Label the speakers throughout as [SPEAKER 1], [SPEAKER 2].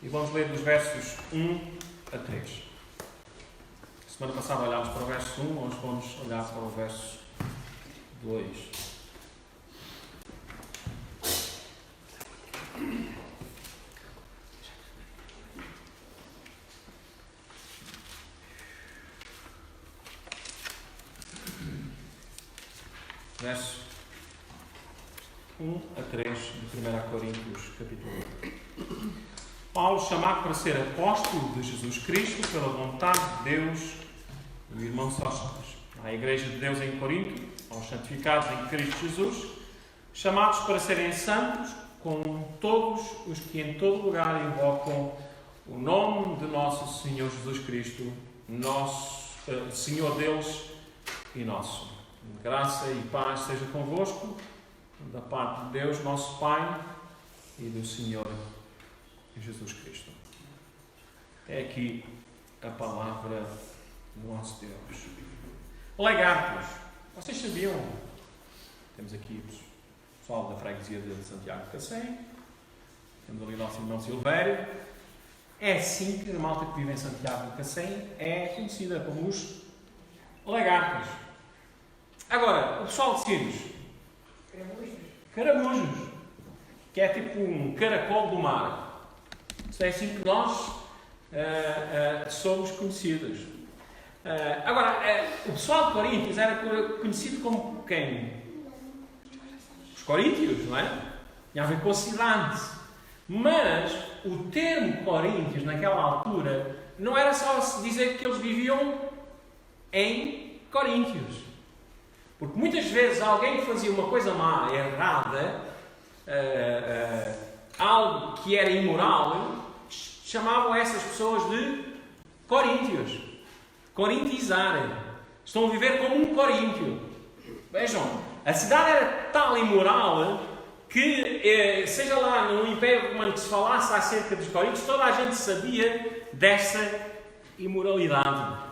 [SPEAKER 1] e vamos ler dos versos 1 a 3. Semana passada olhámos para o verso 1, hoje vamos olhar para o verso 2. Verso 1 a 3 de 1 Coríntios, capítulo 1. Paulo, chamado para ser apóstolo de Jesus Cristo, pela vontade de Deus, e o irmão Sóstenes, à Igreja de Deus em Corinto, aos santificados em Cristo Jesus, chamados para serem santos, com todos os que em todo lugar invocam o nome de nosso Senhor Jesus Cristo, nosso Senhor deles e nosso. Graça e paz seja convosco, da parte de Deus, nosso Pai, e do Senhor Jesus Cristo. É aqui a palavra do nosso Deus. Lagartos. Vocês sabiam? Temos aqui o pessoal da freguesia de Santiago de Cacém. Temos ali o nosso irmão Silvério. É assim que a malta que vive em Santiago de Cacém é conhecida como os lagartos. Agora, o pessoal de Sines. Caramujos. Que é tipo um caracol do mar. Isso é assim que nós somos conhecidos. Agora, o pessoal de Coríntios era conhecido como quem? Os coríntios, não é? Tinha a ver com a cidade. Mas o termo Coríntios, naquela altura, não era só dizer que eles viviam em Coríntios. Porque muitas vezes alguém que fazia uma coisa má, errada, algo que era imoral, chamavam essas pessoas de coríntios. Corintizarem. Estão a viver como um coríntio. Vejam, a cidade era tal imoral que, seja lá no Império Romano que se falasse acerca dos coríntios, toda a gente sabia dessa imoralidade.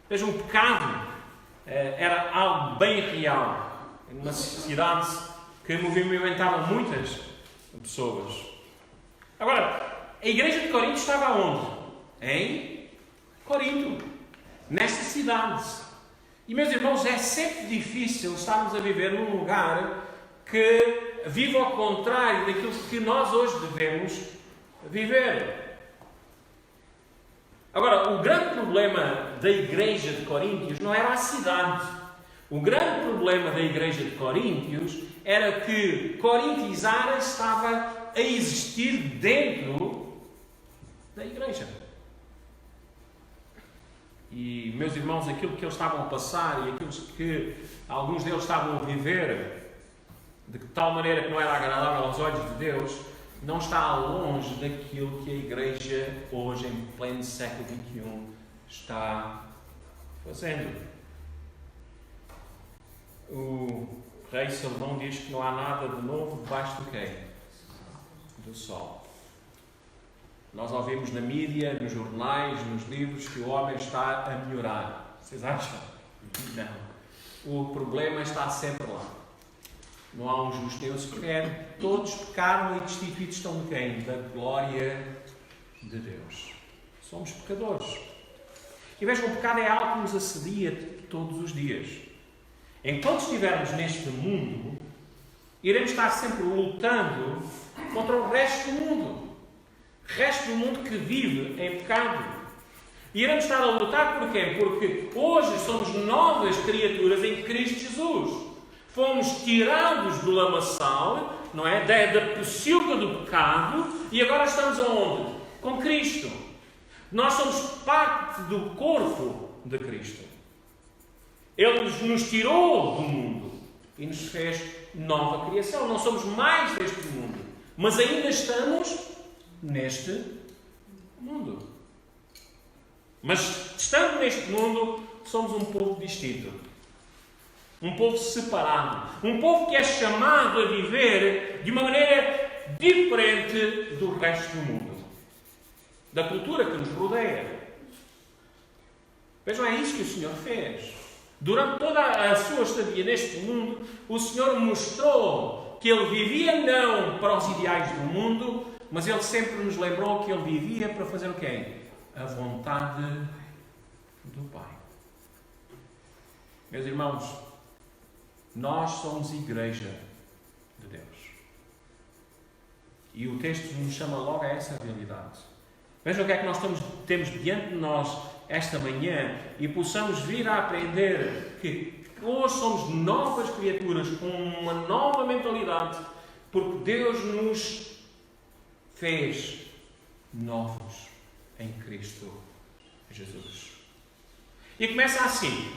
[SPEAKER 1] Vejam, o pecado era algo bem real. Uma cidade que movimentava muitas pessoas. Agora, a igreja de Corinto estava onde? Em Corinto. Nesta cidade. E, meus irmãos, é sempre difícil estarmos a viver num lugar que vive ao contrário daquilo que nós hoje devemos viver. Agora, o grande problema da igreja de Coríntios não era a cidade. O grande problema da igreja de Coríntios era que corintizar estava a existir dentro da igreja. E, meus irmãos, aquilo que eles estavam a passar e aquilo que alguns deles estavam a viver de tal maneira que não era agradável aos olhos de Deus, não está longe daquilo que a igreja hoje, em pleno século XXI, está fazendo. O rei Salomão diz que não há nada de novo debaixo do quê? Do sol. Nós ouvimos na mídia, nos jornais, nos livros, que o homem está a melhorar. Vocês acham? Não. O problema está sempre lá. Não há um justo Deus sequer. Todos pecaram e destituídos estão de quem? Da glória de Deus. Somos pecadores. E vejam, o pecado é algo que nos assedia todos os dias. Enquanto estivermos neste mundo, iremos estar sempre lutando contra o resto do mundo. O resto do mundo que vive em pecado. E iremos estar a lutar porquê? Porque hoje somos novas criaturas em Cristo Jesus. Fomos tirados do lamaçal, não é? Da pocilga do pecado, e agora estamos aonde? Com Cristo. Nós somos parte do corpo de Cristo. Ele nos tirou do mundo e nos fez nova criação. Não somos mais deste mundo, mas ainda estamos neste mundo. Mas estando neste mundo, somos um povo distinto. Um povo separado. Um povo que é chamado a viver de uma maneira diferente do resto do mundo. Da cultura que nos rodeia. Vejam, é isso que o Senhor fez. Durante toda a sua estadia neste mundo, o Senhor mostrou que Ele vivia não para os ideais do mundo, mas Ele sempre nos lembrou que Ele vivia para fazer o quê? A vontade do Pai. Meus irmãos, nós somos igreja de Deus. E o texto nos chama logo a essa realidade. Vejam o que é que nós temos diante de nós esta manhã e possamos vir a aprender que hoje somos novas criaturas com uma nova mentalidade, porque Deus nos fez novos em Cristo Jesus. E começa assim.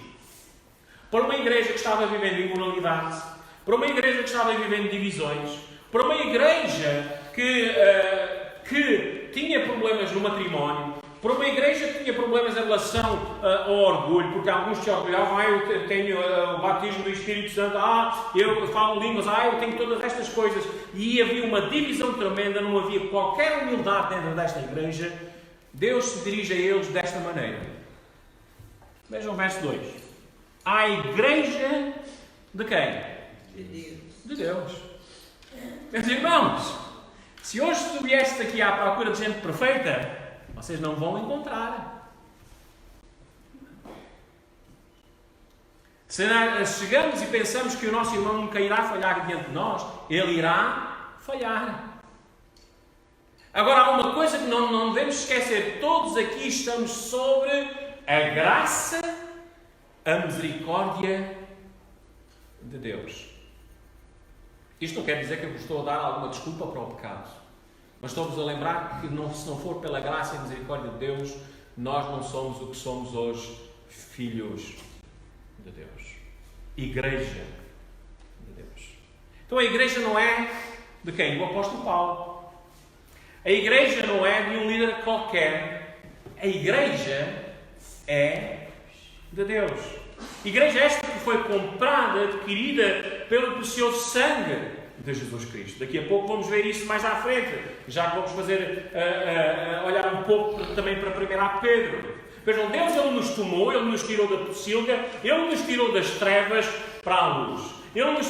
[SPEAKER 1] Para uma igreja que estava vivendo imoralidade, para uma igreja que estava vivendo divisões, para uma igreja que tinha problemas no matrimónio, para uma igreja que tinha problemas em relação ao orgulho, porque alguns se orgulhavam, eu tenho o batismo do Espírito Santo, eu falo línguas, eu tenho todas estas coisas, e havia uma divisão tremenda, não havia qualquer humildade dentro desta igreja. Deus se dirige a eles desta maneira. Vejam o verso 2. A igreja de quem? De Deus. Meus irmãos, se hoje tu vieste aqui à procura de gente perfeita, vocês não vão encontrar. Se chegamos e pensamos que o nosso irmão nunca irá falhar diante de nós, ele irá falhar. Agora, há uma coisa que não devemos esquecer. Todos aqui estamos sobre a graça, a misericórdia de Deus. Isto não quer dizer que eu vos estou a dar alguma desculpa para o pecado. Mas estou-vos a lembrar que se não for pela graça e misericórdia de Deus, nós não somos o que somos hoje, filhos de Deus. Igreja de Deus. Então a igreja não é de quem? Do apóstolo Paulo. A igreja não é de um líder qualquer. A igreja é de Deus. Igreja esta que foi comprada, adquirida pelo precioso sangue de Jesus Cristo. Daqui a pouco vamos ver isso mais à frente. Já vamos fazer, olhar um pouco também para 1 Pedro. Vejam, Deus Ele nos tomou, Ele nos tirou da pocilga, Ele nos tirou das trevas para a luz.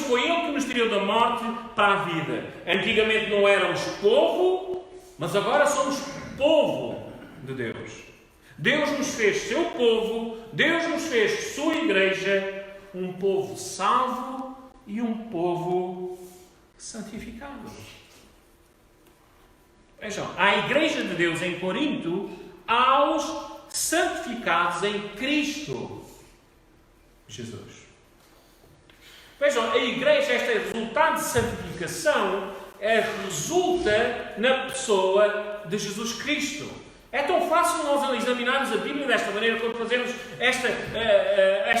[SPEAKER 1] Foi Ele que nos tirou da morte para a vida. Antigamente não éramos povo, mas agora somos povo de Deus. Deus nos fez seu povo, Deus nos fez sua igreja, um povo salvo e um povo santificado. Vejam, a igreja de Deus em Corinto, aos santificados em Cristo Jesus. Vejam, a igreja, este resultado de santificação, resulta na pessoa de Jesus Cristo. É tão fácil nós examinarmos a Bíblia desta maneira quando fazemos esta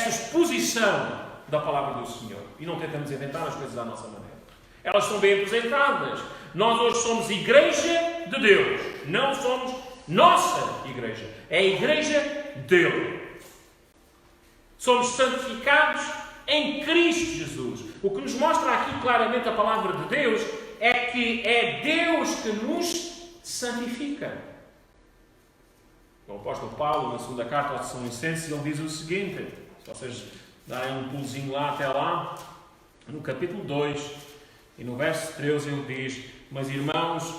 [SPEAKER 1] exposição da palavra do Senhor e não tentamos inventar as coisas à nossa maneira. Elas são bem apresentadas. Nós hoje somos igreja de Deus, não somos nossa igreja. É a igreja dele. Somos santificados em Cristo Jesus. O que nos mostra aqui claramente a palavra de Deus é que é Deus que nos santifica. O apóstolo Paulo, na segunda carta aos Tessalonicenses, ele diz o seguinte, se vocês darem um pulozinho lá até lá, no capítulo 2 e no verso 13 ele diz: mas irmãos,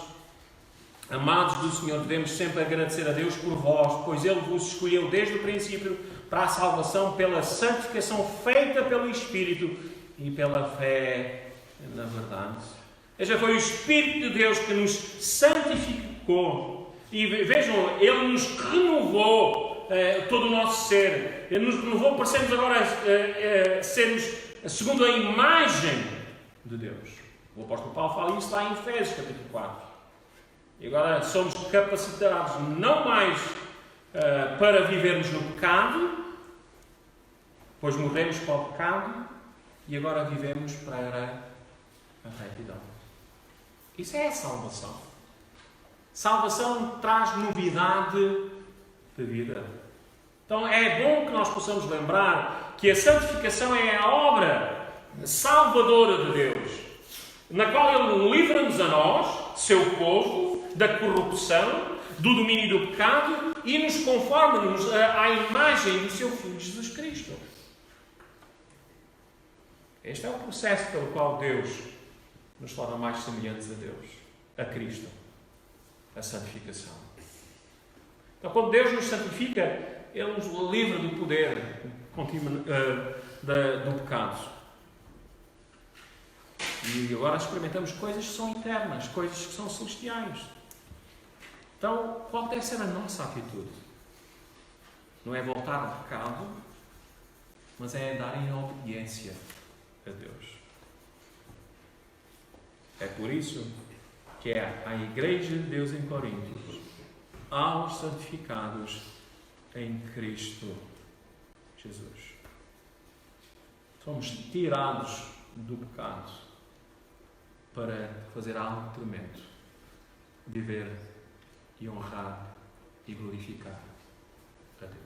[SPEAKER 1] amados do Senhor, devemos sempre agradecer a Deus por vós, pois Ele vos escolheu desde o princípio para a salvação pela santificação feita pelo Espírito e pela fé na verdade. Veja, foi o Espírito de Deus que nos santificou. E vejam, Ele nos renovou todo o nosso ser. Ele nos renovou para sermos agora sermos segundo a imagem de Deus. O apóstolo Paulo fala isso lá em Efésios capítulo 4. E agora somos capacitados não mais para vivermos no pecado, pois morremos para o pecado e agora vivemos para a retidão. Isso é a salvação. Salvação traz novidade de vida. Então é bom que nós possamos lembrar que a santificação é a obra salvadora de Deus, na qual Ele livra-nos a nós, seu povo, da corrupção, do domínio do pecado e nos conforma-nos à imagem do seu Filho Jesus Cristo. Este é o processo pelo qual Deus nos torna mais semelhantes a Deus, a Cristo. a santificação. Então, quando Deus nos santifica, Ele nos livra do poder do pecado. E agora experimentamos coisas que são eternas, coisas que são celestiais. Então, qual deve ser a nossa atitude? Não é voltar ao pecado, mas é dar em obediência a Deus. É por isso que é a Igreja de Deus em Corinto, aos santificados em Cristo Jesus. Somos tirados do pecado para fazer algo tremendo, viver e honrar e glorificar a Deus.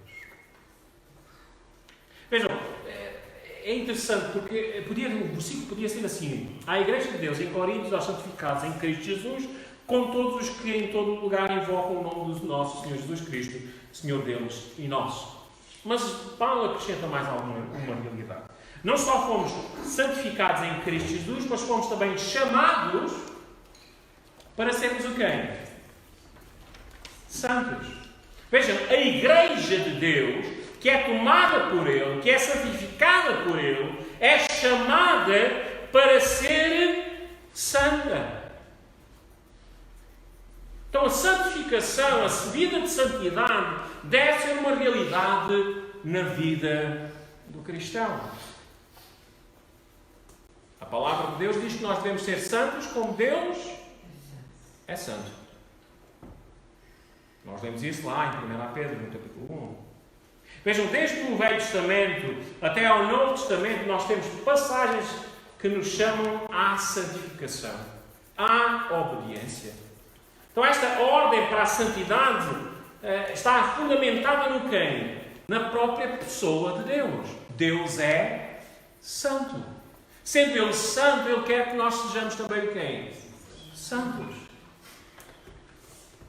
[SPEAKER 1] Vejam, é interessante porque o versículo podia ser assim: a Igreja de Deus em Corinto, aos santificados em Cristo Jesus, com todos os que em todo lugar invocam o nome do nosso Senhor Jesus Cristo, Senhor deles e nosso. Mas Paulo acrescenta mais uma realidade. Não só fomos santificados em Cristo Jesus, mas fomos também chamados para sermos o quê? Santos. Vejam, a Igreja de Deus, que é tomada por Ele, que é santificada por Ele, é chamada para ser santa. Então a santificação, a vida de santidade, deve ser uma realidade na vida do cristão. A palavra de Deus diz que nós devemos ser santos como Deus é santo. Nós vemos isso lá em 1 Pedro, no capítulo 1. Vejam, desde o Velho Testamento até ao Novo Testamento, nós temos passagens que nos chamam à santificação, à obediência. Então esta ordem para a santidade está fundamentada no quem? Na própria pessoa de Deus. Deus é santo. Sendo Ele santo, Ele quer que nós sejamos também o quem? Santos.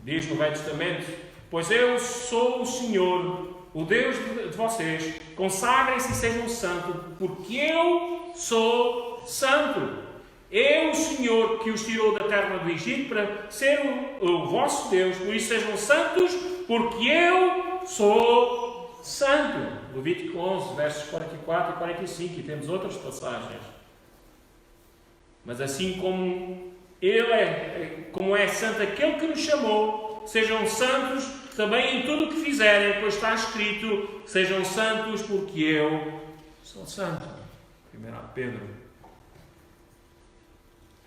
[SPEAKER 1] Diz no Velho Testamento: pois eu sou o Senhor, o Deus de vocês, consagrem-se e sejam santos, porque eu sou santo. Eu, o Senhor, que os tirou da terra do Egito para ser o vosso Deus, por isso sejam santos, porque eu sou santo. Levítico 11, versos 44 e 45, e temos outras passagens. Mas assim como como é santo aquele que nos chamou, sejam santos também em tudo o que fizerem, pois está escrito: sejam santos, porque eu sou santo. 1 Pedro.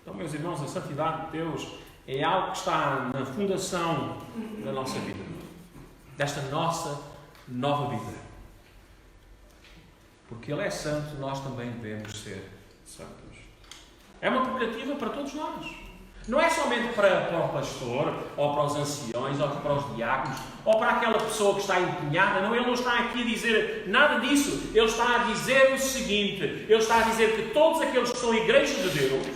[SPEAKER 1] Então, meus irmãos, a santidade de Deus é algo que está na fundação da nossa vida, desta nossa nova vida. Porque Ele é santo, nós também devemos ser santos. É uma prerrogativa para todos nós. Não é somente para o pastor, ou para os anciões, ou para os diáconos, ou para aquela pessoa que está empenhada. Não, ele não está aqui a dizer nada disso. Ele está a dizer o seguinte: ele está a dizer que todos aqueles que são igrejas de Deus,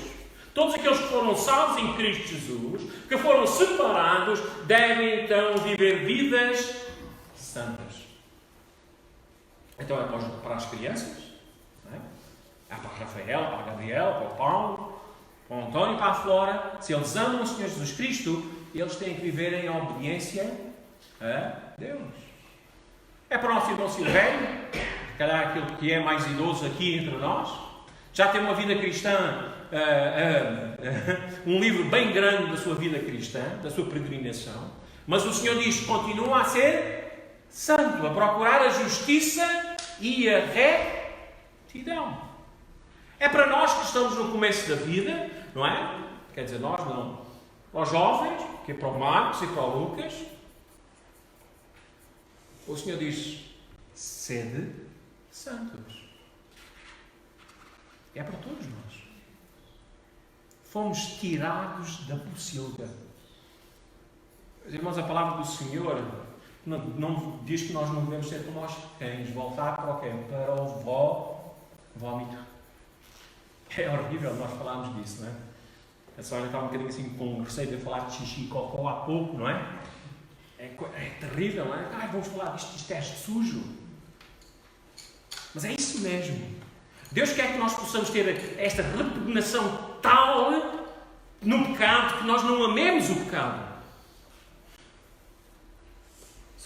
[SPEAKER 1] todos aqueles que foram salvos em Cristo Jesus, que foram separados, devem então viver vidas santas. Então é para as crianças, não é? É para a Rafael, para a Gabriela, para o Paulo, para o António e para a Flora. Se eles amam o Senhor Jesus Cristo, eles têm que viver em obediência a Deus. É para o nosso irmão Silvério, se calhar aquele que é mais idoso aqui entre nós, já tem uma vida cristã, um livro bem grande da sua vida cristã, da sua peregrinação, mas o Senhor diz que continua a ser santo, a procurar a justiça e a retidão. É para nós que estamos no começo da vida, não é? Quer dizer, nós não. Aos jovens, que é para o Marcos e para o Lucas, o Senhor diz: sede santos. É para todos nós. Fomos tirados da pocilga. Irmãos, a palavra do Senhor não diz que nós não devemos ser como os cães, voltar para o quê? Para o vómito. É horrível nós falarmos disso, não é? A senhora está um bocadinho assim com receio de falar de xixi e cocó há pouco, não é? É terrível, não é? Vamos falar disto é sujo. Mas é isso mesmo. Deus quer que nós possamos ter esta repugnação tal no pecado que nós não amemos o pecado.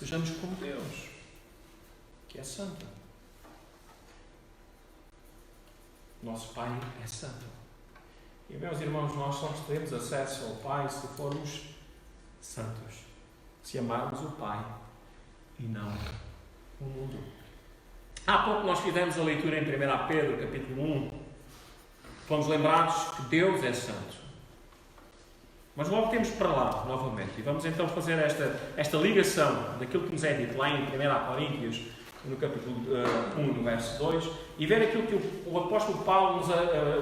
[SPEAKER 1] sejamos como Deus, que é santo. Nosso Pai é santo. E, meus irmãos, nós só teremos acesso ao Pai se formos santos. Se amarmos o Pai e não o mundo. Há pouco nós fizemos a leitura em 1 Pedro, capítulo 1. Fomos lembrados que Deus é santo. Mas logo temos para lá, novamente. E vamos então fazer esta ligação daquilo que nos é dito lá em 1 Coríntios, no capítulo 1, no verso 2, e ver aquilo que o apóstolo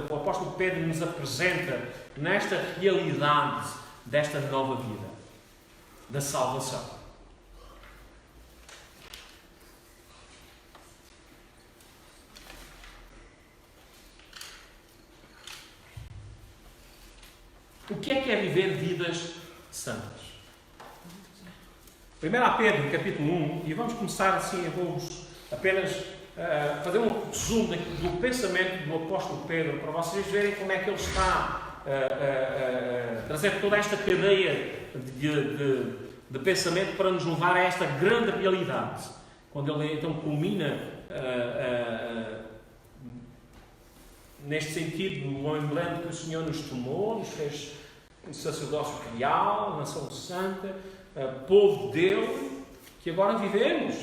[SPEAKER 1] o apóstolo Pedro nos apresenta nesta realidade desta nova vida, da salvação. O que é viver vidas santas? 1 Pedro, capítulo 1, e vamos começar assim, eu vou apenas fazer um resumo do pensamento do apóstolo Pedro, para vocês verem como é que ele está a trazer toda esta cadeia de pensamento para nos levar a esta grande realidade. Quando ele então culmina neste sentido, lembrando que o Senhor nos tomou, nos fez um sacerdócio real, nação santa, povo de Deus, que agora vivemos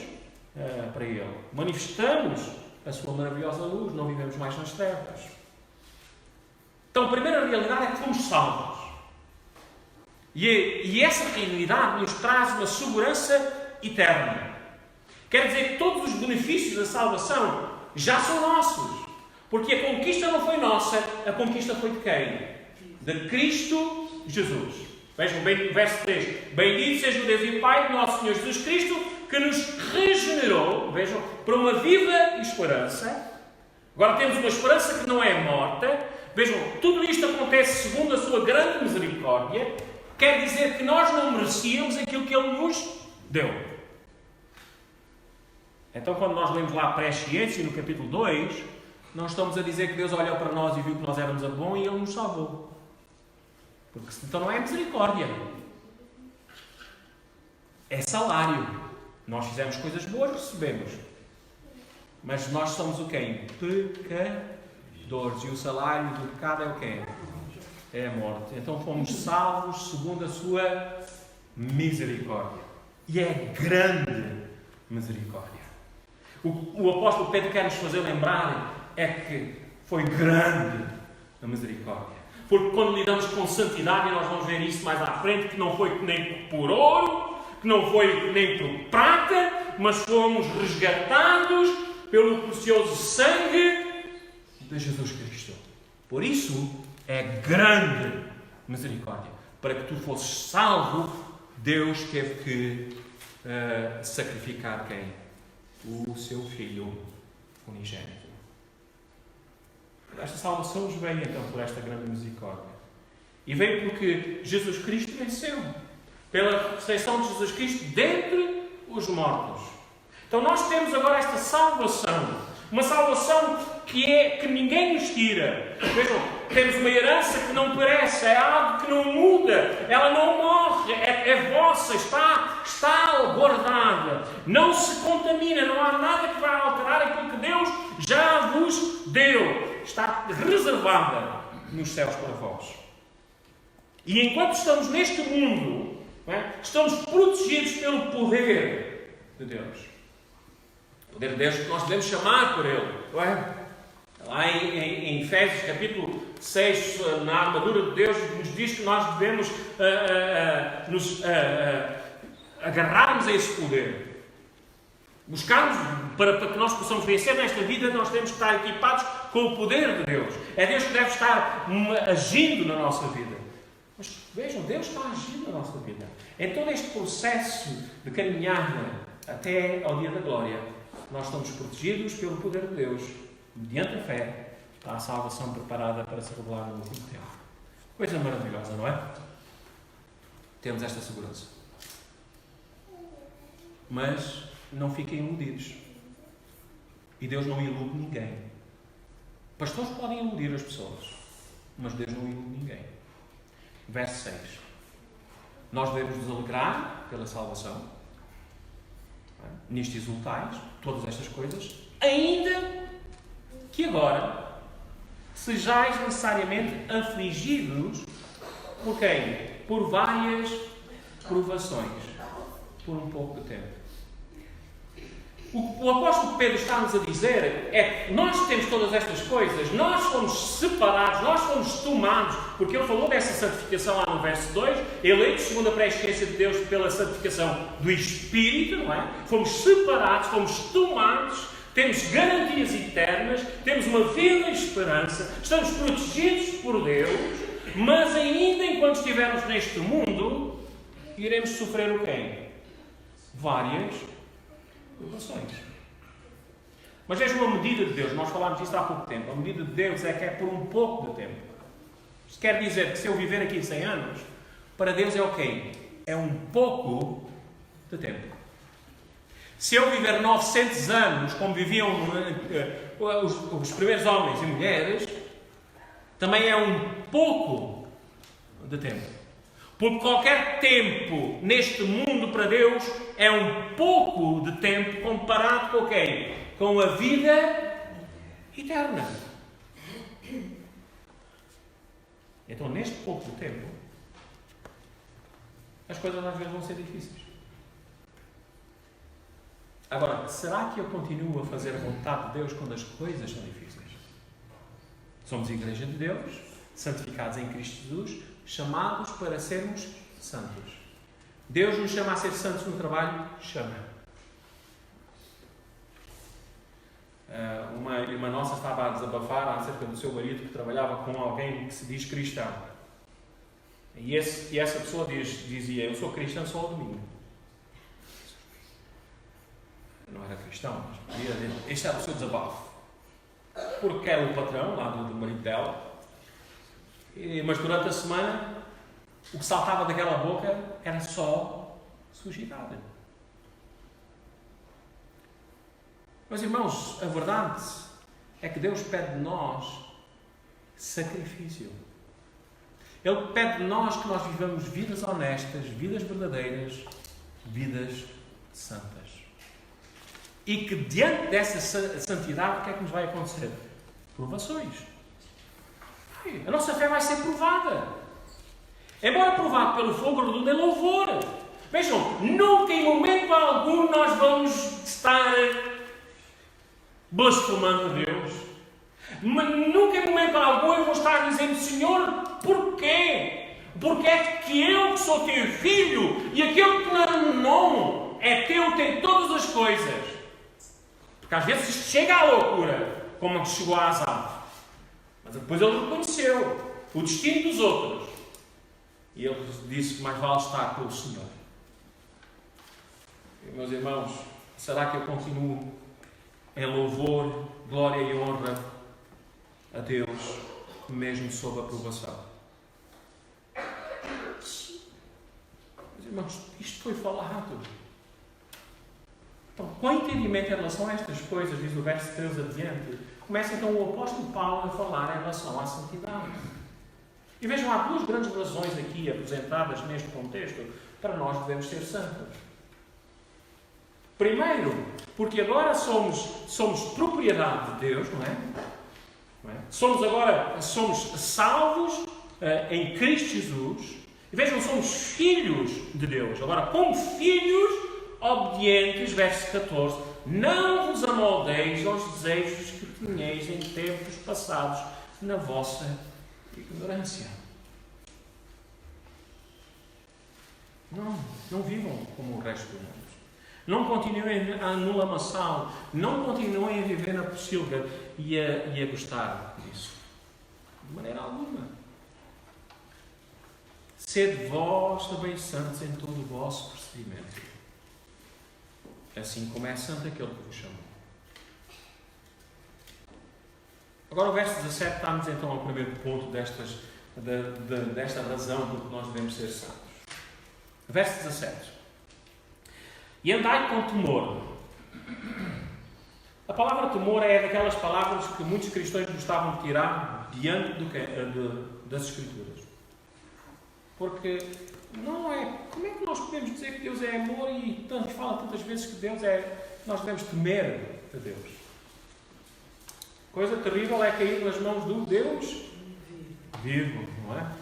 [SPEAKER 1] para Ele. Manifestamos a sua maravilhosa luz, não vivemos mais nas trevas. Então, a primeira realidade é que fomos salvos. E essa realidade nos traz uma segurança eterna. Quer dizer que todos os benefícios da salvação já são nossos. Porque a conquista não foi nossa, a conquista foi de quem? De Cristo Jesus. Vejam bem o verso 3. Bendito seja o Deus e Pai de nosso Senhor Jesus Cristo, que nos regenerou, vejam, para uma viva esperança. Agora temos uma esperança que não é morta. Vejam, tudo isto acontece segundo a sua grande misericórdia. Quer dizer que nós não merecíamos aquilo que Ele nos deu. Então, quando nós lemos lá a presciência, no capítulo 2, nós estamos a dizer que Deus olhou para nós e viu que nós éramos a bom e Ele nos salvou. Porque então não é misericórdia. É salário. Nós fizemos coisas boas, recebemos. Mas nós somos o quê? Pecadores. E o salário do pecado é o quê? É a morte. Então fomos salvos segundo a sua misericórdia. E é grande misericórdia. O apóstolo Pedro quer nos fazer lembrar é que foi grande a misericórdia. Porque quando lidamos com santidade, e nós vamos ver isso mais à frente, que não foi nem por ouro, que não foi nem por prata, mas fomos resgatados pelo precioso sangue de Jesus Cristo. Por isso, é grande misericórdia. Para que tu fosses salvo, Deus teve que sacrificar quem? O seu Filho unigênito. Esta salvação nos veio então por esta grande misericórdia. E veio porque Jesus Cristo venceu. Pela ressurreição de Jesus Cristo dentre os mortos. Então nós temos agora esta salvação. Uma salvação que ninguém nos tira. Vejam, temos uma herança que não perece, é algo que não muda, ela não morre, é vossa, está guardada, não se contamina, não há nada que vá alterar aquilo que Deus já vos deu. Está reservada nos céus para vós. E enquanto estamos neste mundo, estamos protegidos pelo poder de Deus. O poder de Deus que nós devemos chamar por Ele. Não é? Lá em Efésios capítulo 6, na armadura de Deus, nos diz que nós devemos nos agarrarmos a esse poder. Buscarmos, para que nós possamos vencer nesta vida, nós temos que estar equipados com o poder de Deus. É Deus que deve estar agindo na nossa vida. Mas vejam, Deus está agindo na nossa vida. Em todo este processo de caminhada até ao dia da glória, nós estamos protegidos pelo poder de Deus. Mediante a fé, está a salvação preparada para se revelar no último tempo. Coisa maravilhosa, não é? Temos esta segurança. Mas não fiquem iludidos. E Deus não ilude ninguém. Pastores podem iludir as pessoas, mas Deus não ilude ninguém. Verso 6. Nós devemos nos alegrar pela salvação. Nisto exultais, todas estas coisas, ainda que agora sejais necessariamente afligidos por quem? Por várias provações, por um pouco de tempo. O apóstolo Pedro está-nos a dizer é que nós temos todas estas coisas, nós fomos separados, nós fomos tomados, porque ele falou dessa santificação lá no verso 2, eleitos segundo a presciência de Deus pela santificação do Espírito, não é? Fomos separados, fomos tomados, temos garantias eternas, temos uma vida em esperança, estamos protegidos por Deus, mas ainda enquanto estivermos neste mundo, iremos sofrer o quê? Várias provações. Mas veja uma medida de Deus, nós falámos disto há pouco tempo, a medida de Deus é que é por um pouco de tempo. Isto quer dizer que se eu viver aqui 100 anos, para Deus é o quê? É um pouco de tempo. Se eu viver 900 anos, como viviam os primeiros homens e mulheres, também é um pouco de tempo. Porque qualquer tempo neste mundo para Deus é um pouco de tempo comparado com quem? Com a vida eterna. Então, neste pouco de tempo, as coisas às vezes vão ser difíceis. Agora, será que eu continuo a fazer a vontade de Deus quando as coisas são difíceis? Somos a Igreja de Deus, santificados em Cristo Jesus, chamados para sermos santos. Deus nos chama a ser santos no trabalho? Chama. Uma irmã nossa estava a desabafar acerca do seu marido que trabalhava com alguém que se diz cristão. E essa pessoa dizia, eu sou cristão só ao domingo. Não era cristão, mas este era o seu desabafo. Porque era o patrão lá do marido dela. Mas durante a semana, o que saltava daquela boca era só sujidade. Mas irmãos, a verdade é que Deus pede de nós sacrifício. Ele pede de nós que nós vivamos vidas honestas, vidas verdadeiras, vidas santas. E que diante dessa santidade, o que é que nos vai acontecer? Provações. A nossa fé vai ser provada. Embora provada pelo fogo, redunda em louvor. Vejam, nunca em momento algum nós vamos estar blasfemando a Deus. Mas nunca em momento algum eu vou estar dizendo, Senhor, porquê? Porque é que eu que sou teu filho e aquele que não é teu tem todas as coisas. Porque às vezes isto chega à loucura, como chegou a Asaf. Mas depois ele reconheceu o destino dos outros. E ele disse que mais vale estar com o Senhor. E, meus irmãos, será que eu continuo em louvor, glória e honra a Deus, mesmo sob a provação? Meus irmãos, isto foi falado. Então, com entendimento em relação a estas coisas, diz o verso 3 adiante, começa então o apóstolo Paulo a falar em relação à santidade. E vejam, há duas grandes razões aqui apresentadas neste contexto para nós devemos ser santos. Primeiro, porque agora somos propriedade de Deus, não é? Somos salvos em Cristo Jesus. E vejam, somos filhos de Deus. Agora, como filhos obedientes, verso 14, não vos amoldeis aos desejos que tinhais em tempos passados na vossa ignorância. Não vivam como o resto do mundo. Não continuem no lamaçal. Não continuem a viver na pocilga e a gostar disso. De maneira alguma. Sede vós também santos em todo o vosso procedimento. Assim como é santo aquele que vos chamou. Agora o verso 17 está-nos então ao primeiro ponto desta razão por que nós devemos ser santos. Verso 17. E andai com temor. A palavra temor é daquelas palavras que muitos cristãos gostavam de tirar diante das Escrituras. Porque Não é. Como é que nós podemos dizer que Deus é amor e tanto fala tantas vezes que nós devemos temer a Deus? Coisa terrível é cair nas mãos do Deus vivo, não é?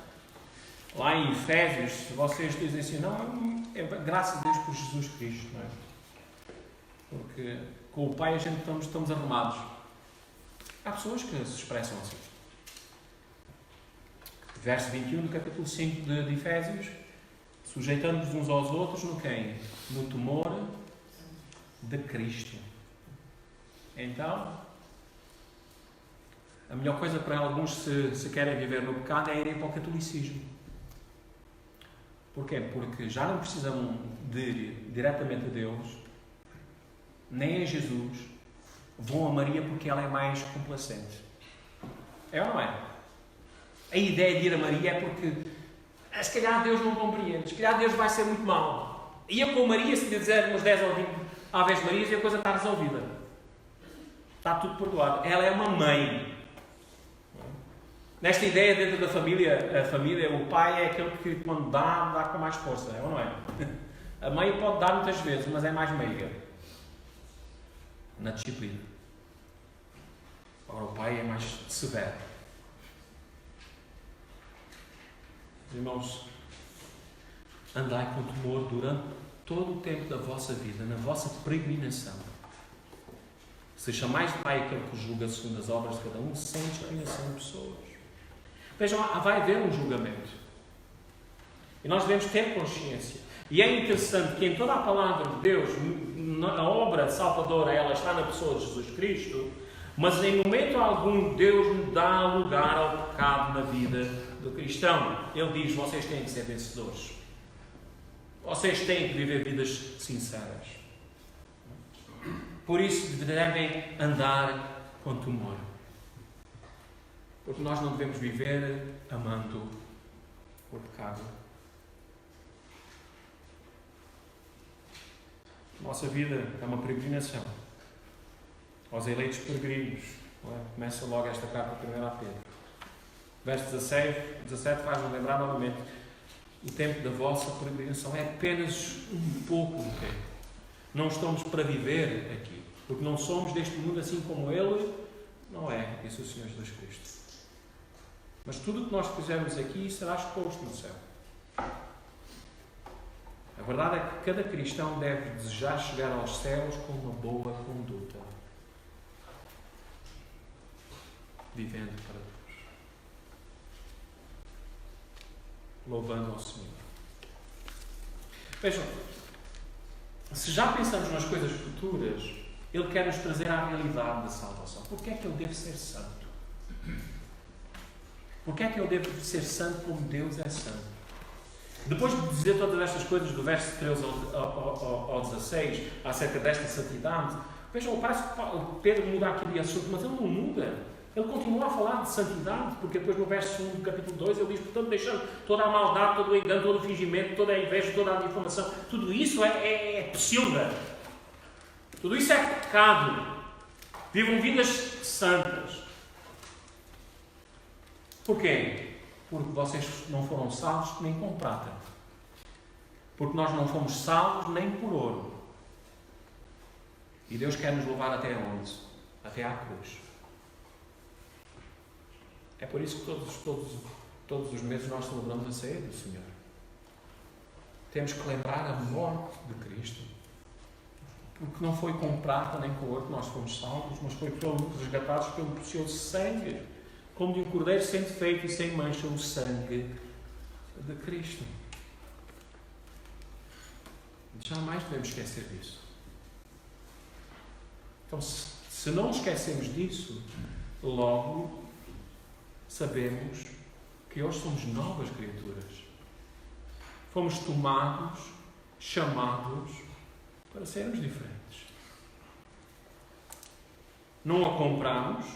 [SPEAKER 1] Lá em Efésios, vocês dizem assim, não, é graças a Deus por Jesus Cristo, não é? Porque com o Pai a gente estamos arrumados. Há pessoas que se expressam assim. Verso 21 do capítulo 5 de Efésios, sujeitando-vos uns aos outros no quem? No temor de Cristo. Então, a melhor coisa para alguns se querem viver no pecado é irem para o catolicismo. Porquê? Porque já não precisam de ir diretamente a Deus, nem a Jesus, vão a Maria porque ela é mais complacente. É ou não é? A ideia de ir a Maria é porque se calhar Deus não compreende, se calhar Deus vai ser muito mau. Ia com Maria, se lhe dizer uns 10 ou 20 Aves Marias, e a coisa está resolvida. Está tudo perdoado. Ela é uma mãe. Nesta ideia dentro da família, a família, o pai é aquele que quando dá com mais força, é ou não é? A mãe pode dar muitas vezes, mas é mais meiga na disciplina. Agora o pai é mais severo. Irmãos, andai com temor durante todo o tempo da vossa vida, na vossa peregrinação. Se chamais de Pai aquele que julga segundo as obras de cada um, sem discriminação de pessoas. Vejam, vai haver um julgamento. E nós devemos ter consciência. E é interessante que em toda a palavra de Deus, a obra salvadora, ela está na pessoa de Jesus Cristo, mas em momento algum Deus nos dá lugar ao pecado na vida do cristão. Ele diz, vocês têm que ser vencedores. Vocês têm que viver vidas sinceras. Por isso devem andar com temor. Porque nós não devemos viver amando o pecado. Nossa vida é uma peregrinação. Aos eleitos peregrinos. Começa logo esta carta primeiro a Pedro. Verso 17 faz-nos lembrar novamente. O tempo da vossa peregrinação é apenas um pouco do tempo. Não estamos para viver aqui. Porque não somos deste mundo assim como Ele não é, disse o Senhor Jesus Cristo. Mas tudo o que nós fizermos aqui será exposto no céu. A verdade é que cada cristão deve desejar chegar aos céus com uma boa conduta. Vivendo para Deus. Louvando ao Senhor. Vejam, se já pensamos nas coisas futuras, Ele quer nos trazer à realidade da salvação. Porquê é que Ele deve ser santo? Porquê é que Ele deve ser santo como Deus é santo? Depois de dizer todas estas coisas, do verso 13 ao 16, acerca desta santidade, vejam, parece que Pedro muda aqui de assunto, mas ele não muda. Ele continua a falar de santidade, porque depois no verso 1 do capítulo 2 ele diz, portanto, deixando toda a maldade, todo o engano, todo o fingimento, toda a inveja, toda a difamação, tudo isso é pecilda. Tudo isso é pecado. Vivam vidas santas. Porquê? Porque vocês não foram salvos nem com prata. Porque nós não fomos salvos nem por ouro. E Deus quer nos levar até onde? Até à cruz. É por isso que todos os meses nós celebramos a ceia do Senhor. Temos que lembrar a morte de Cristo. Porque não foi com prata nem com ouro que nós fomos salvos, mas foi resgatados pelo precioso sangue, como de um cordeiro sem defeito e sem mancha, o sangue de Cristo. Jamais devemos esquecer disso. Então, se não esquecemos disso, logo sabemos que hoje somos novas criaturas. Fomos tomados, chamados para sermos diferentes. Não a compramos,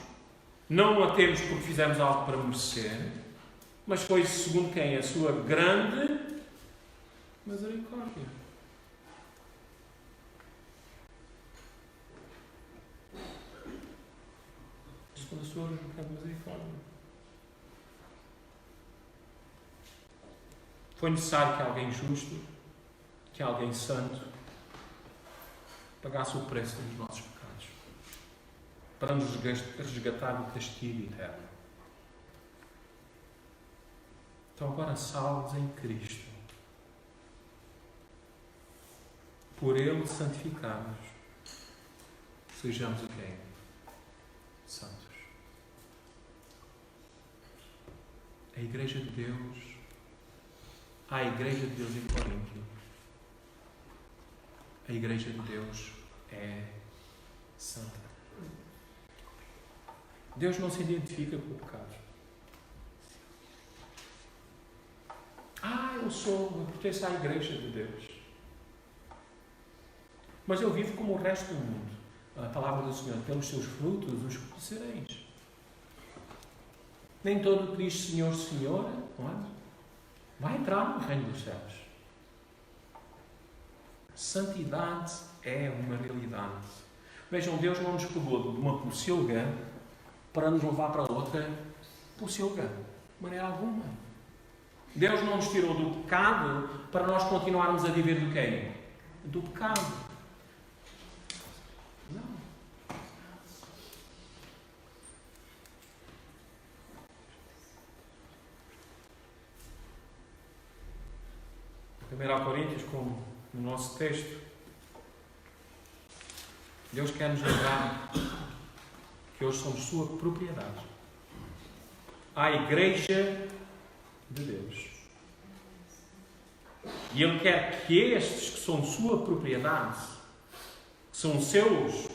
[SPEAKER 1] não a temos porque fizemos algo para merecer, mas foi segundo quem? A sua grande misericórdia. Segundo a sua grande misericórdia. Foi necessário que alguém justo, que alguém santo, pagasse o preço dos nossos pecados, para nos resgatar do castigo eterno. Então agora salvos em Cristo, por Ele santificados, sejamos o quê? Santos. A Igreja de Deus, a Igreja de Deus em Coríntio, a Igreja de Deus é santa. Deus não se identifica com o pecado. Eu pertenço à Igreja de Deus. Mas eu vivo como o resto do mundo. A palavra do Senhor, pelos seus frutos os conhecereis. Nem todo que diz Senhor, Senhor, não é? Vai entrar no reino dos céus. Santidade é uma realidade. Vejam, Deus não nos pegou de uma pocilga para nos levar para outra pocilga. De maneira alguma. Deus não nos tirou do pecado para nós continuarmos a viver do quê? Do pecado. Não. 1 Coríntios, como no nosso texto, Deus quer nos lembrar que hoje somos sua propriedade. A Igreja de Deus. E Ele quer que estes que são sua propriedade, que são seus,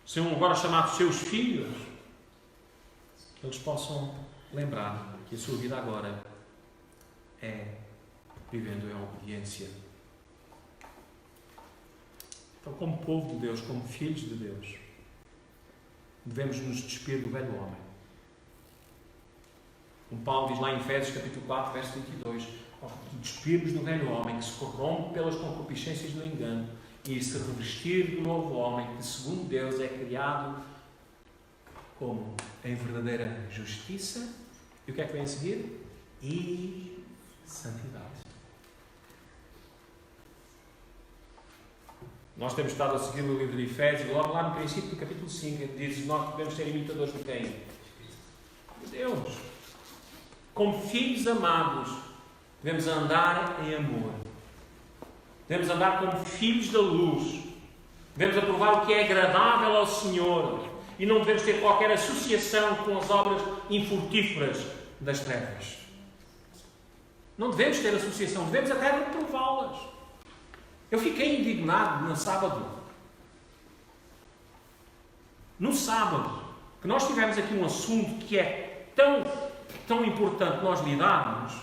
[SPEAKER 1] são agora chamados seus filhos, que eles possam lembrar que a sua vida agora é vivendo em obediência. Então, como povo de Deus, como filhos de Deus, devemos nos despir do velho homem. Como Paulo diz lá em Efésios capítulo 4, verso 22, despirmos do velho homem que se corrompe pelas concupiscências do engano e se revestir do novo homem que, segundo Deus, é criado como em verdadeira justiça. E o que é que vem a seguir? E santidade. Nós temos estado a seguir o livro de Efésios, logo lá no princípio do capítulo 5, diz que nós devemos ser imitadores de quem? De Deus. Como filhos amados, devemos andar em amor. Devemos andar como filhos da luz. Devemos aprovar o que é agradável ao Senhor. E não devemos ter qualquer associação com as obras infrutíferas das trevas. Não devemos ter associação, devemos até reprová-las. Eu fiquei indignado no sábado. No sábado, que nós tivemos aqui um assunto que é tão importante nós lidarmos,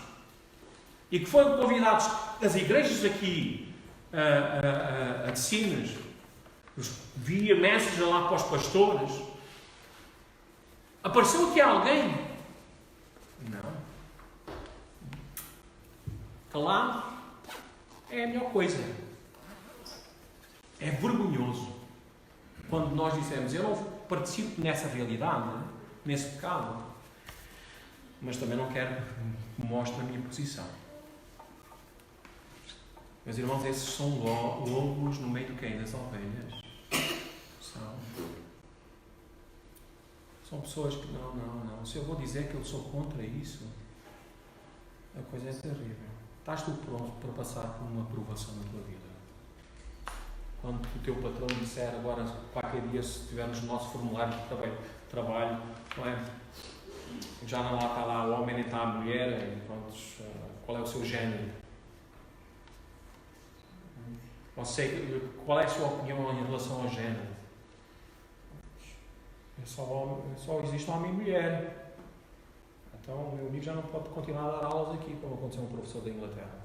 [SPEAKER 1] e que foram convidados as igrejas aqui a Sines, via mensagem lá para os pastores. Apareceu aqui alguém? Não. Calado é a melhor coisa. É vergonhoso quando nós dissemos: eu não participo nessa realidade, nesse pecado, mas também não quero que mostre a minha posição. Meus irmãos, esses são lobos no meio do quê? Das ovelhas. São pessoas que não. Se eu vou dizer que eu sou contra isso, a coisa é terrível. Estás tu pronto para passar por uma aprovação na tua vida? Quando o teu patrão disser agora, qualquer dia, se tivermos no nosso formulário de trabalho, não é? Já não está lá o homem nem está a mulher, e pronto, qual é o seu género? Qual é a sua opinião em relação ao género? Só existe homem e mulher. Então o meu amigo já não pode continuar a dar aulas aqui, como aconteceu um professor da Inglaterra.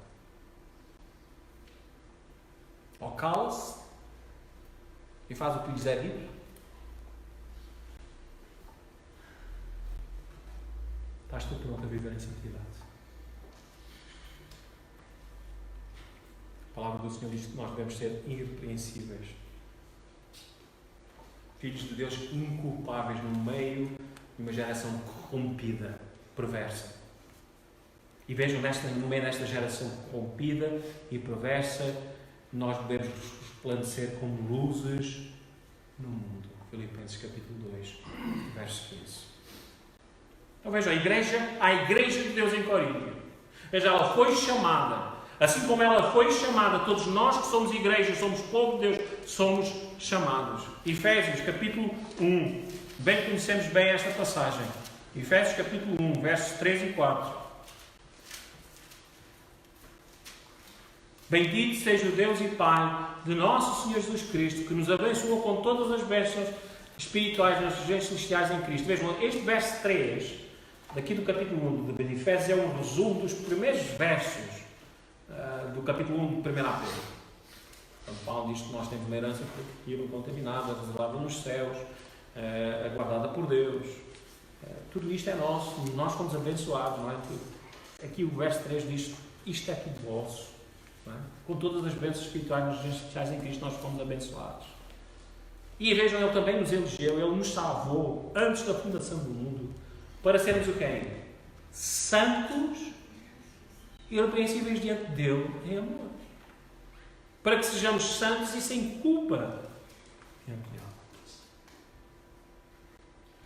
[SPEAKER 1] Ou cala-se e faz o que lhe quiser dito. Estás tu pronto a viver em santidade? A palavra do Senhor diz que nós devemos ser irrepreensíveis. Filhos de Deus inculpáveis no meio de uma geração corrompida, perversa. E vejam, no meio desta geração corrompida e perversa, nós devemos resplandecer como luzes no mundo. Filipenses capítulo 2, verso 15. Então vejam, a igreja de Deus em Corinto. Veja, ela foi chamada. Assim como ela foi chamada, todos nós que somos igreja, somos povo de Deus, somos chamados. Efésios capítulo 1. Bem conhecemos bem esta passagem. Efésios capítulo 1, versos 3 e 4. Bendito seja o Deus e Pai de nosso Senhor Jesus Cristo, que nos abençoou com todas as bênçãos espirituais nas regiões celestiais em Cristo. Vejam, este verso 3, daqui do capítulo 1 de Efésios, é um resumo dos primeiros versos do capítulo 1 de 1 Pedro. Quando Paulo diz que nós temos uma herança incontaminada, reservada nos céus, aguardada por Deus. Tudo isto é nosso, nós fomos abençoados, não é? Aqui o verso 3 diz, isto é tudo vosso. Não é? Com todas as bênçãos espirituais nas regiões celestiais em Cristo, nós fomos abençoados. E vejam, Ele também nos elegeu, Ele nos salvou antes da fundação do mundo, para sermos o quê? Santos e irrepreensíveis diante dele em amor. Para que sejamos santos e sem culpa diante dele.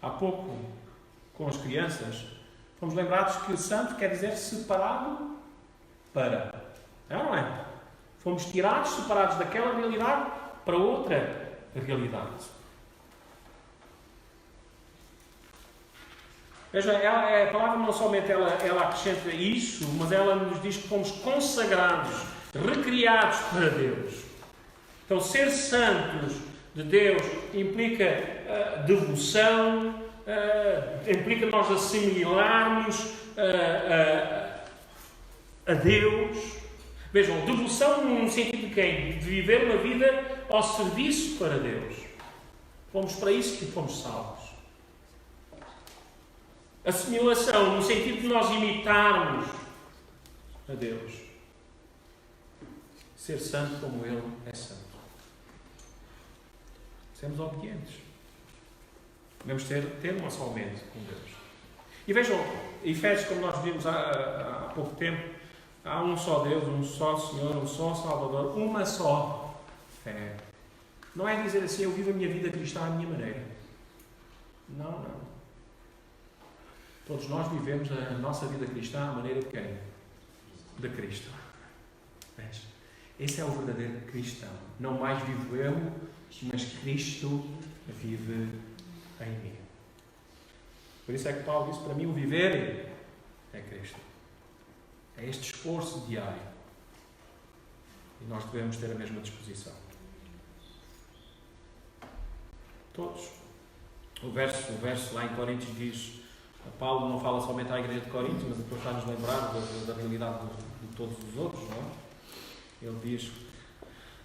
[SPEAKER 1] Há pouco, com as crianças, fomos lembrados que santo quer dizer separado para. É ou não é? Fomos tirados, separados daquela realidade para outra realidade. Veja, a palavra não somente ela acrescenta isso, mas ela nos diz que fomos consagrados, recriados para Deus. Então, ser santos de Deus implica devoção, implica nós assimilarmos a Deus. Vejam, devoção no sentido de quem? De viver uma vida ao serviço para Deus. Fomos para isso que fomos salvos. Assimilação no sentido de nós imitarmos a Deus. Ser santo como Ele é santo. Sermos obedientes. Devemos ter um assolamento com Deus. E vejam, Efésios, como nós vimos há pouco tempo, há um só Deus, um só Senhor, um só Salvador, uma só fé. Não é dizer assim, eu vivo a minha vida cristã à minha maneira. Não. Todos nós vivemos a nossa vida cristã à maneira de quem? De Cristo. Esse é o verdadeiro cristão. Não mais vivo eu, mas Cristo vive em mim. Por isso é que Paulo disse, para mim o viver é Cristo. É este esforço diário. E nós devemos ter a mesma disposição. Todos. O verso lá em Coríntios diz, Paulo não fala somente à igreja de Corinto, mas depois está-nos lembrar da realidade de todos os outros, não é? Ele diz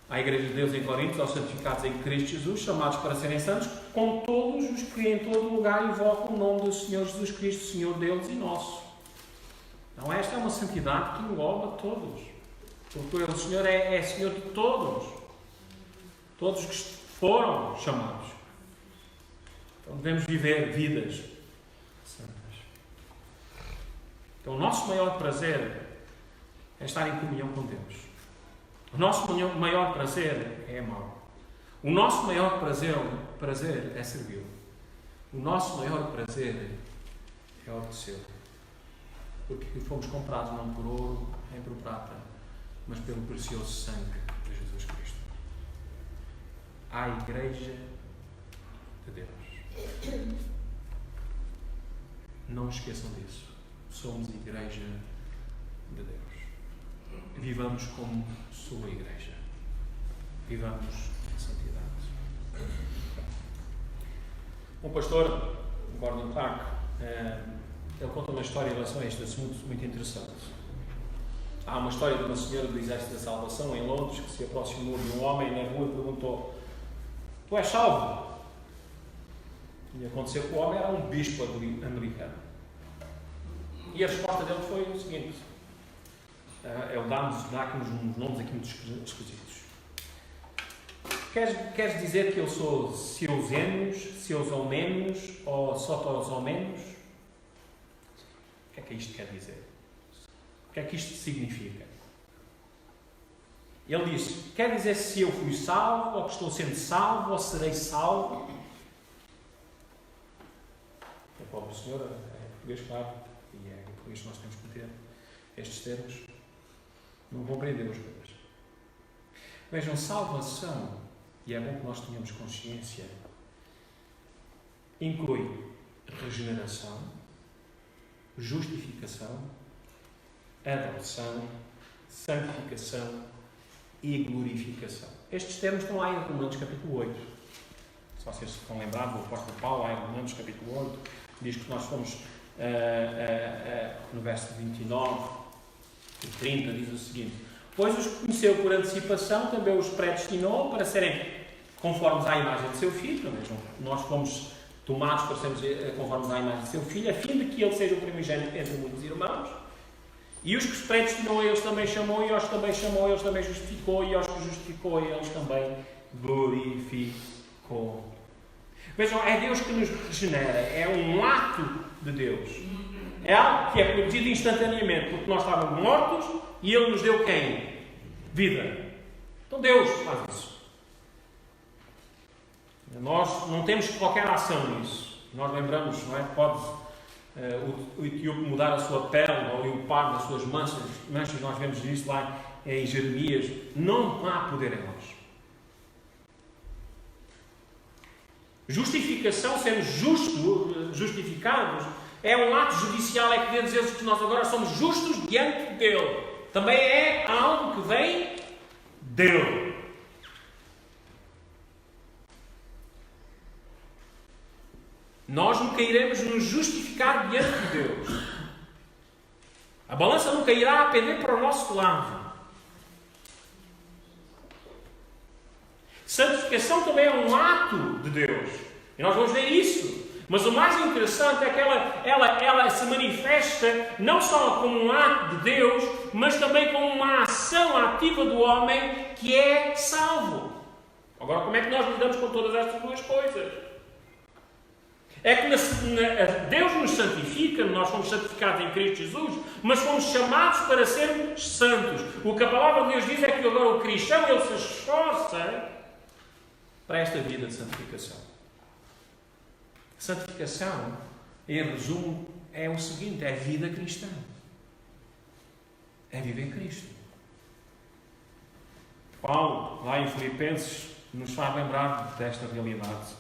[SPEAKER 1] à igreja de Deus em Corinto, aos santificados em Cristo Jesus, chamados para serem santos, com todos os que em todo lugar invocam o nome do Senhor Jesus Cristo, Senhor deles e nosso. Então esta é uma santidade que engloba todos. Porque o Senhor é Senhor de todos. Todos que foram chamados. Então devemos viver vidas santas. Então o nosso maior prazer é estar em comunhão com Deus. O nosso maior prazer é amar. O nosso maior prazer é servi-lo. O nosso maior prazer é obedecê-lo. Porque fomos comprados não por ouro, nem por prata, mas pelo precioso sangue de Jesus Cristo. A Igreja de Deus. Não esqueçam disso. Somos Igreja de Deus. Vivamos como sua Igreja. Vivamos em santidade. Um pastor, Gordon Clark, ele conta uma história em relação a este assunto muito interessante. Há uma história de uma senhora do Exército da Salvação em Londres que se aproximou de um homem na rua e perguntou: "Tu és salvo?" E aconteceu que o homem era um bispo americano. E a resposta dele foi o seguinte: ele dá aqui uns nomes aqui muito esquisitos. Queres dizer que eu sou Seus-Omenos ou Sotos-Omenos? O que é que isto quer dizer? que é que isto significa? Ele diz, quer dizer se eu fui salvo, ou que estou sendo salvo, ou serei salvo? O próprio Senhor é português, claro, e é em português que nós temos que meter estes termos. Não compreendemos coisas. Vejam, salvação, e é bom que nós tenhamos consciência, inclui regeneração, justificação, adoção, santificação e glorificação. Estes termos estão lá em Romanos capítulo 8. Se vocês se estão lembrados, o apóstolo Paulo, lá em Romanos capítulo 8, diz que nós fomos, no verso 29 e 30, diz o seguinte: pois os que conheceu por antecipação, também os predestinou para serem conformes à imagem de seu filho. Vejam, nós fomos tomados para sermos conformes à imagem de seu filho, a fim de que ele seja o primogênito entre muitos irmãos. E os que os predestinou, eles também chamou, e aos que também chamou, eles também justificou, e aos que justificou, eles também glorificou. Vejam, é Deus que nos regenera, é um ato de Deus. É algo que é produzido instantaneamente, porque nós estávamos mortos e Ele nos deu quem? Vida. Então Deus faz isso. Nós não temos qualquer ação nisso. Nós lembramos, não é? Pode o etíope mudar a sua pele, ou o leopardo as suas manchas, nós vemos isso lá em Jeremias. Não há poder em nós. Justificação, sermos justificados, é um ato judicial, é querer dizer que nós agora somos justos diante dele. Também é algo que vem dele. Nós nunca iremos nos justificar diante de Deus. A balança nunca irá pender para o nosso lado. Santificação também é um ato de Deus. E nós vamos ver isso. Mas o mais interessante é que ela se manifesta não só como um ato de Deus, mas também como uma ação ativa do homem que é salvo. Agora, como é que nós lidamos com todas estas duas coisas? É que Deus nos santifica, nós fomos santificados em Cristo Jesus, mas fomos chamados para sermos santos. O que a palavra de Deus diz é que agora o cristão, ele se esforça para esta vida de santificação. Santificação, em resumo, é o seguinte: é vida cristã. É viver Cristo. Paulo, lá em Filipenses, nos faz lembrar desta realidade.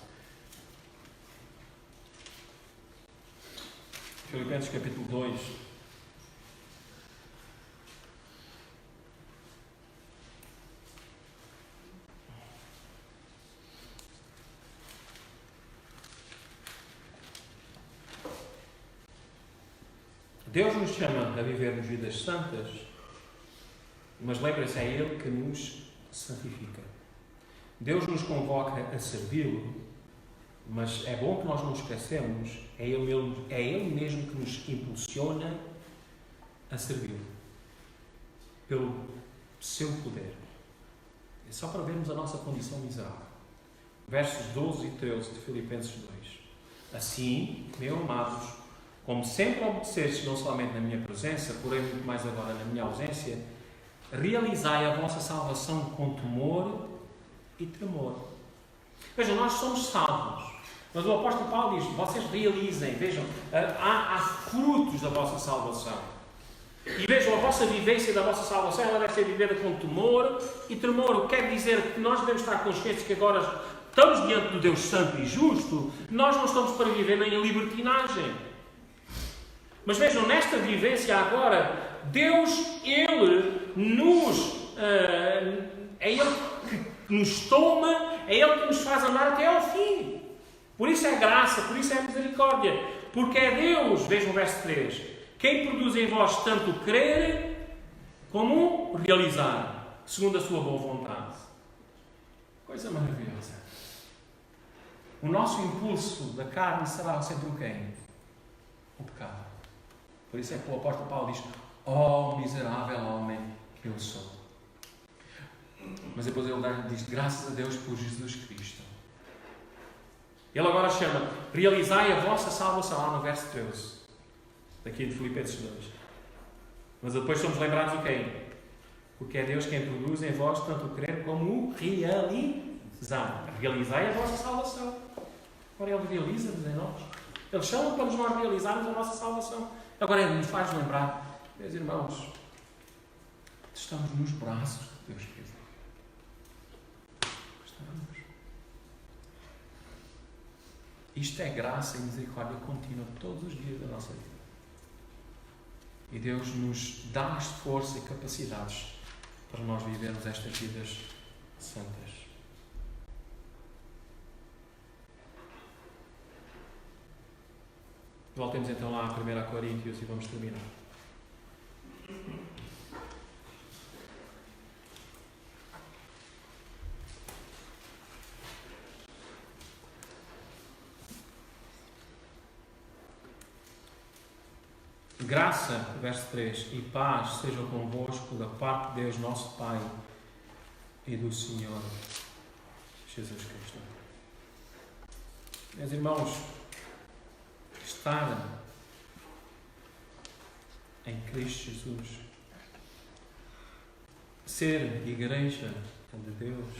[SPEAKER 1] Filipenses capítulo 2. Deus nos chama a vivermos vidas santas, mas lembre-se, é Ele que nos santifica. Deus nos convoca a servi-lo, mas é bom que nós não esquecemos, é Ele mesmo que nos impulsiona a servi-lo, pelo seu poder. É só para vermos a nossa condição miserável. Versos 12 e 13 de Filipenses 2. Assim, meus amados, como sempre obedecestes não somente na minha presença, porém muito mais agora na minha ausência, realizai a vossa salvação com temor e tremor. Vejam, nós somos salvos. Mas o apóstolo Paulo diz, vocês realizem, vejam, há frutos da vossa salvação. E vejam, a vossa vivência da vossa salvação, ela deve ser vivida com temor e tremor. O que quer dizer que nós devemos estar conscientes que agora estamos diante do Deus Santo e Justo, nós não estamos para viver nem em libertinagem. Mas vejam, nesta vivência agora, Deus, Ele nos... é Ele que nos toma, é Ele que nos faz andar até ao fim. Por isso é graça, por isso é misericórdia. Porque é Deus, vejam o verso 3, quem produz em vós tanto crer como realizar, segundo a sua boa vontade. Coisa maravilhosa. O nosso impulso da carne será sempre o quem? O pecado. Por isso é que o apóstolo Paulo diz, ó miserável homem que eu sou. Mas depois ele diz, graças a Deus por Jesus Cristo. Ele agora chama, realizai a vossa salvação, lá no verso 13, daqui de Filipenses 2. Mas depois somos lembrados o quê? Porque é Deus quem produz em vós tanto o crer como o realizar. Realizai a vossa salvação. Agora Ele realiza-nos em nós. Ele chama para nós realizarmos a nossa salvação. Agora Ele nos faz lembrar, meus irmãos, estamos nos braços de Deus. Estamos. Isto é graça e misericórdia contínua todos os dias da nossa vida. E Deus nos dá força e capacidades para nós vivermos estas vidas santas. Voltemos então lá a 1 Coríntios e vamos terminar. Graça, verso 3, e paz sejam convosco da parte de Deus nosso Pai e do Senhor Jesus Cristo. Meus irmãos, estar em Cristo Jesus, ser igreja de Deus,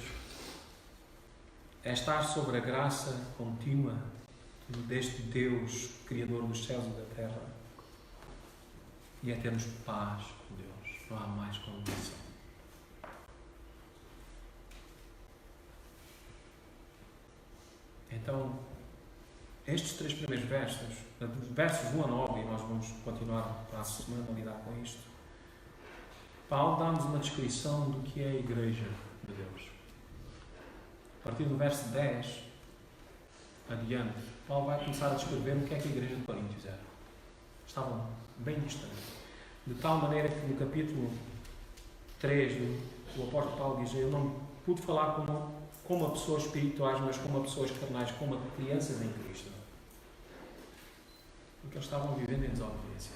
[SPEAKER 1] é estar sobre a graça contínua deste Deus, Criador dos céus e da terra. E é termos paz com Deus. Não há mais condição. Então, estes 3 primeiros versos, versos 1 a 9, e nós vamos continuar para a semana a lidar com isto, Paulo dá-nos uma descrição do que é a igreja de Deus. A partir do verso 10 adiante, Paulo vai começar a descrever o que é que a igreja de Coríntios era. Estavam bem distantes. De tal maneira que no capítulo 3, o apóstolo Paulo diz: eu não pude falar como a pessoas espirituais, mas como a pessoas carnais, como a crianças em Cristo. Porque eles estavam vivendo em desobediência.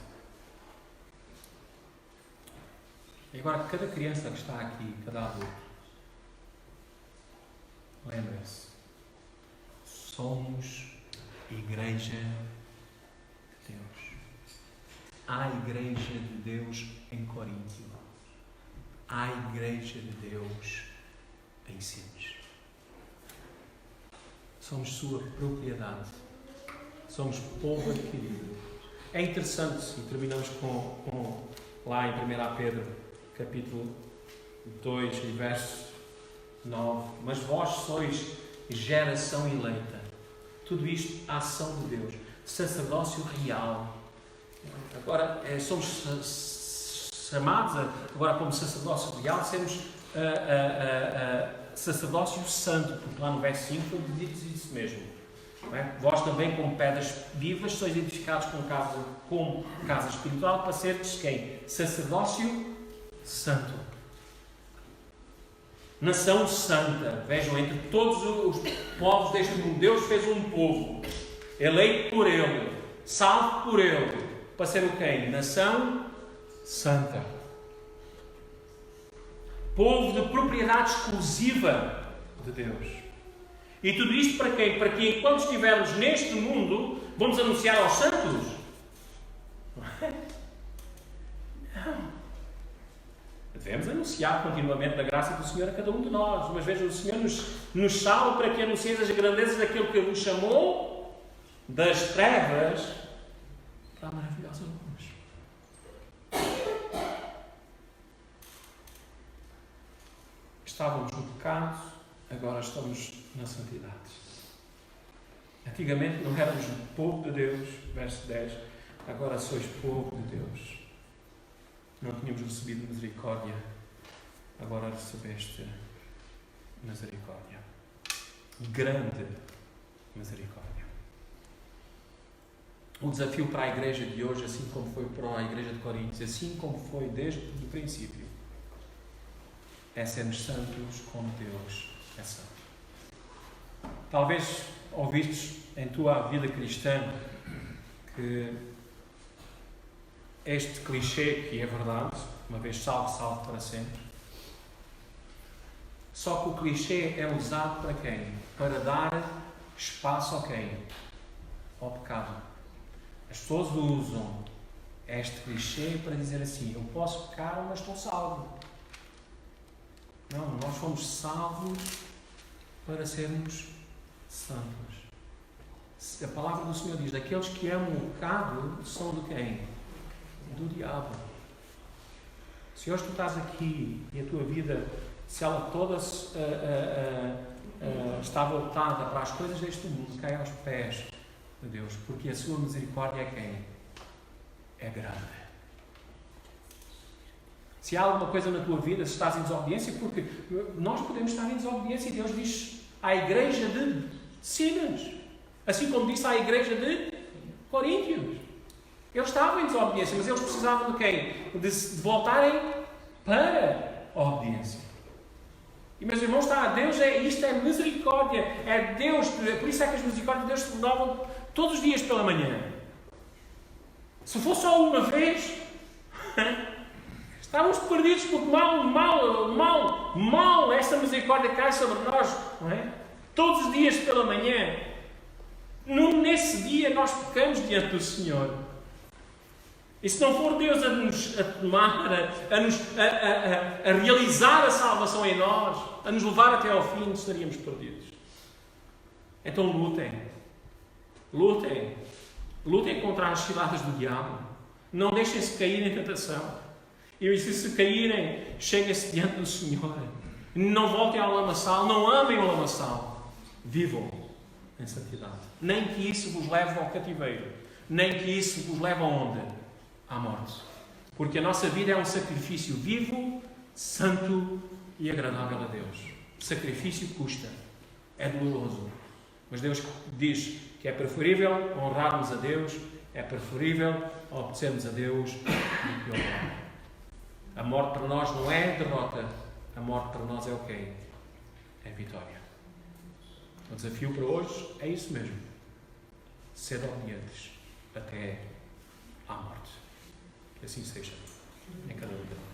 [SPEAKER 1] E agora, cada criança que está aqui, cada adulto, lembre-se, somos igreja de Deus. Há igreja de Deus em Coríntio. Há igreja de Deus em Sines. Somos sua propriedade. Somos povo adquirido. É interessante, e terminamos com lá em 1 Pedro, capítulo 2, verso 9. Mas vós sois geração eleita. Tudo isto, a ação de Deus. Sacerdócio real. Agora, somos chamados, agora como sacerdócio real, sermos sacerdócio santo, porque lá no verso 5 foi dito isso mesmo. Não é? Vós também, como pedras vivas, sois edificados como casa espiritual, para seres quem? Sacerdócio santo. Nação santa. Vejam, entre todos os povos deste mundo, Deus fez um povo, eleito por Ele, salvo por Ele, para ser o quê? Nação santa. Povo de propriedade exclusiva de Deus. E tudo isto para quê? Para que enquanto estivermos neste mundo, vamos anunciar aos santos? Não. Devemos anunciar continuamente a graça do Senhor a cada um de nós. Mas veja, o Senhor nos chama para que anunciemos as grandezas daquele que nos chamou das trevas para a maravilhosa luz. Estávamos no pecado, agora estamos na santidade. Antigamente não éramos o povo de Deus, verso 10, agora sois povo de Deus. Não tínhamos recebido misericórdia, agora recebeste misericórdia. Grande misericórdia. O desafio para a igreja de hoje, assim como foi para a igreja de Coríntios, assim como foi desde o princípio, é sermos santos como Deus é santo. Talvez ouvistes em tua vida cristã que este clichê, que é verdade, uma vez salvo, salvo para sempre. Só que o clichê é usado para quem? Para dar espaço a quem? Ao pecado. As pessoas usam é este clichê para dizer assim: eu posso pecar, mas estou salvo. Não, nós fomos salvos para sermos santos. A palavra do Senhor diz: daqueles que amam o pecado são de quem? Do diabo. Se hoje tu estás aqui e a tua vida, se ela toda está voltada para as coisas deste mundo, cai aos pés de Deus, porque a sua misericórdia é quem? É grande. Se há alguma coisa na tua vida, se estás em desobediência, porque nós podemos estar em desobediência, e Deus diz à igreja de Sinas, assim como disse à igreja de Coríntios. Eles estavam em desobediência, mas eles precisavam de quem? De voltarem para a obediência. E meus irmãos, Deus isto é misericórdia, é Deus, por isso é que as misericórdias de Deus se renovam todos os dias pela manhã. Se fosse só uma vez, estávamos perdidos, porque mal essa misericórdia cai sobre nós, não é? Todos os dias pela manhã. Nesse dia nós pecamos diante do Senhor. E se não for Deus a tomar, a realizar a salvação em nós, a nos levar até ao fim, estaríamos perdidos. Então lutem contra as ciladas do diabo. Não deixem-se cair em tentação. E se caírem, cheguem-se diante do Senhor. Não voltem ao lamaçal, não amem o lamaçal. Vivam em santidade. Nem que isso vos leve ao cativeiro. Nem que isso vos leve aonde? À morte. Porque a nossa vida é um sacrifício vivo, santo e agradável a Deus. O sacrifício custa. É doloroso. Mas Deus diz que é preferível honrarmos a Deus, é preferível obedecermos a Deus do que honrar. A morte para nós não é derrota. A morte para nós é o quê? É vitória. O desafio para hoje é isso mesmo. Ser obedientes até à morte. Que assim seja em cada um de nós.